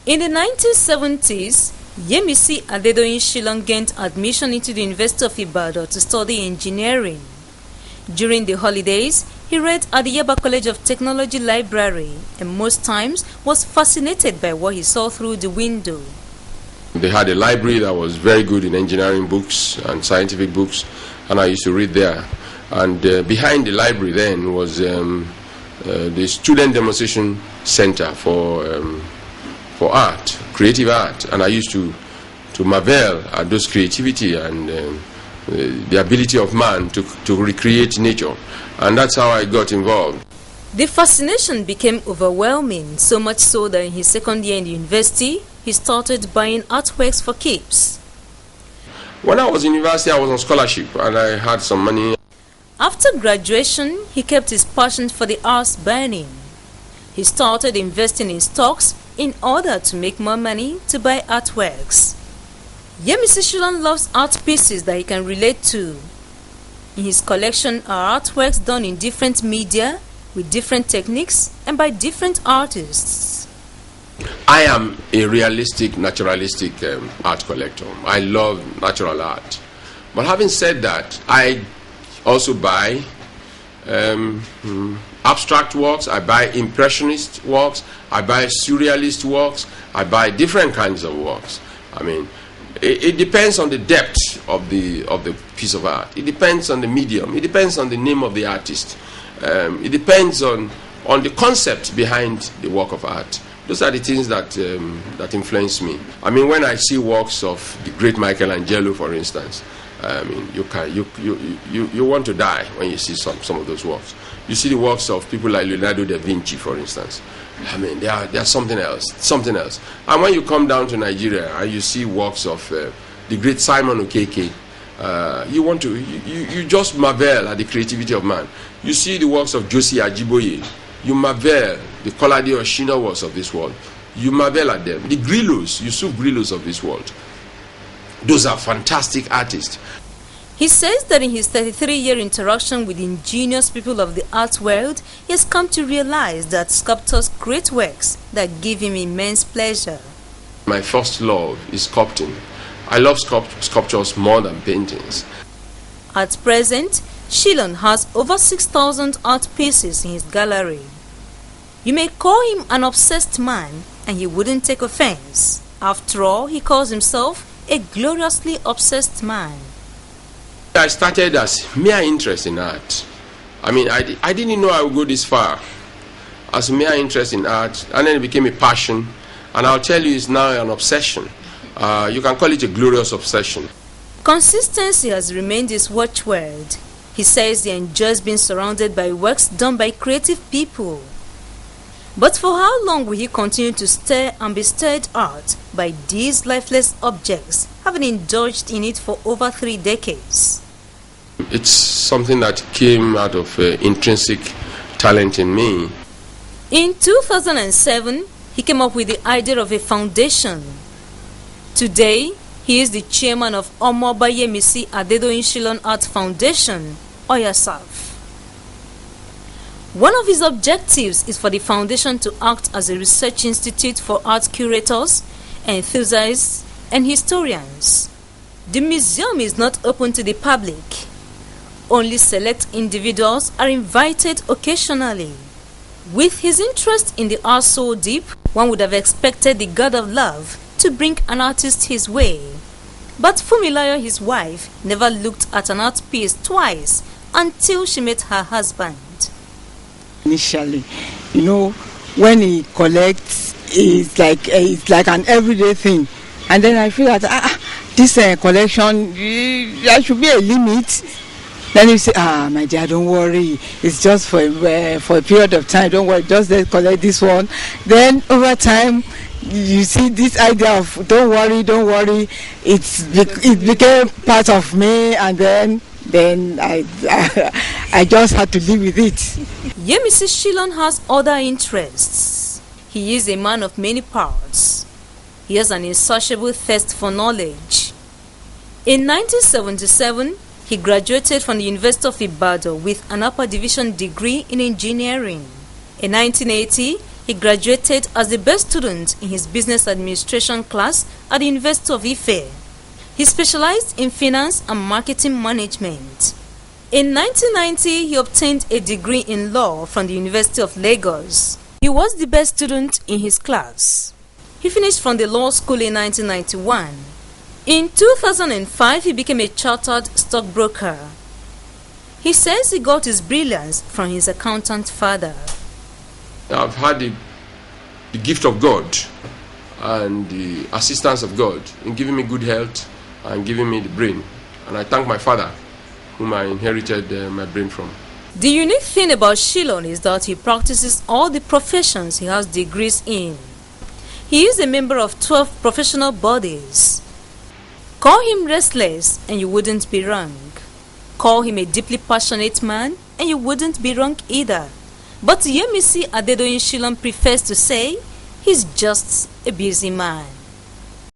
In the 1970s, Yemisi Adedoyin Shilon gained admission into the University of Ibadan to study engineering. During the holidays, he read at the Yaba College of Technology Library and most times was fascinated by what he saw through the window. They had a library that was very good in engineering books and scientific books, and I used to read there. And behind the library then was the Student Demonstration Center for art, creative art, and I used to marvel at those creativity and the ability of man to recreate nature, and that's how I got involved. The fascination became overwhelming, so much so that in his second year in the university, he started buying artworks for keeps. When I was in university, I was on scholarship and I had some money. After graduation, he kept his passion for the arts burning. He started investing in stocks in order to make more money to buy artworks. Yemisi Shilon loves art pieces that he can relate to. In his collection are artworks done in different media, with different techniques, and by different artists. I am a realistic, naturalistic art collector. I love natural art. But having said that, I also buy abstract works, I buy impressionist works, I buy surrealist works, I buy different kinds of works. I mean, it depends on the depth of the piece of art. It depends on the medium. It depends on the name of the artist. It depends on the concept behind the work of art. Those are the things that influence me. I mean, when I see works of the great Michelangelo, for instance, I mean, you want to die when you see some of those works. You see the works of people like Leonardo da Vinci, for instance. I mean, they are something else. And when you come down to Nigeria and you see works of the great Simon Okeke, you just marvel at the creativity of man. You see the works of Josie Ajiboye, you marvel the Kolade Oshina works of this world. You marvel at them. The Grillos, Yusuf Grillos of this world. Those are fantastic artists. He says that in his 33-year interaction with ingenious people of the art world, he has come to realize that sculptors create works that give him immense pleasure. My first love is sculpting. I love sculptures more than paintings. At present, Shilon has over 6,000 art pieces in his gallery. You may call him an obsessed man, and he wouldn't take offense. After all, he calls himself a gloriously obsessed man. I started as mere interest in art. I mean, I didn't know I would go this far. As mere interest in art, and then it became a passion. And I'll tell you, it's now an obsession. You can call it a glorious obsession. Consistency has remained his watchword. He says he enjoys being surrounded by works done by creative people. But for how long will he continue to stare and be stared at by these lifeless objects, having indulged in it for over 3 decades? It's something that came out of intrinsic talent in me. In 2007, he came up with the idea of a foundation. Today, he is the chairman of By Yemisi Adedoyin Shilon Art Foundation, OYASAF. One of his objectives is for the foundation to act as a research institute for art curators, enthusiasts, and historians. The museum is not open to the public. Only select individuals are invited occasionally. With his interest in the art so deep, one would have expected the God of love to bring an artist his way. But Fumilayo, his wife, never looked at an art piece twice until she met her husband. Initially, when he collects, it's like an everyday thing, and then I feel that this collection, there should be a limit. Then you say, my dear, don't worry, it's just for a period of time, don't worry, just let's collect this one. Then over time, you see this idea of don't worry, it became part of me, and then I just had to live with it. Yemisi Shilon has other interests. He is a man of many parts. He has an insatiable thirst for knowledge. In 1977, he graduated from the University of Ibadan with an upper division degree in engineering. In 1980, He graduated as the best student in his business administration class at the University of Ife. He specialized in finance and marketing management. In 1990, he obtained a degree in law from the University of Lagos. He was the best student in his class. He finished from the law school in 1991. In 2005, he became a chartered stockbroker. He says he got his brilliance from his accountant father. I've had the gift of God and the assistance of God in giving me good health and giving me the brain. And I thank my father, whom I inherited my brain from. The unique thing about Shilon is that he practices all the professions he has degrees in. He is a member of 12 professional bodies. Call him restless and you wouldn't be wrong. Call him a deeply passionate man and you wouldn't be wrong either. But Yemisi Adedoyin Shilon prefers to say he's just a busy man.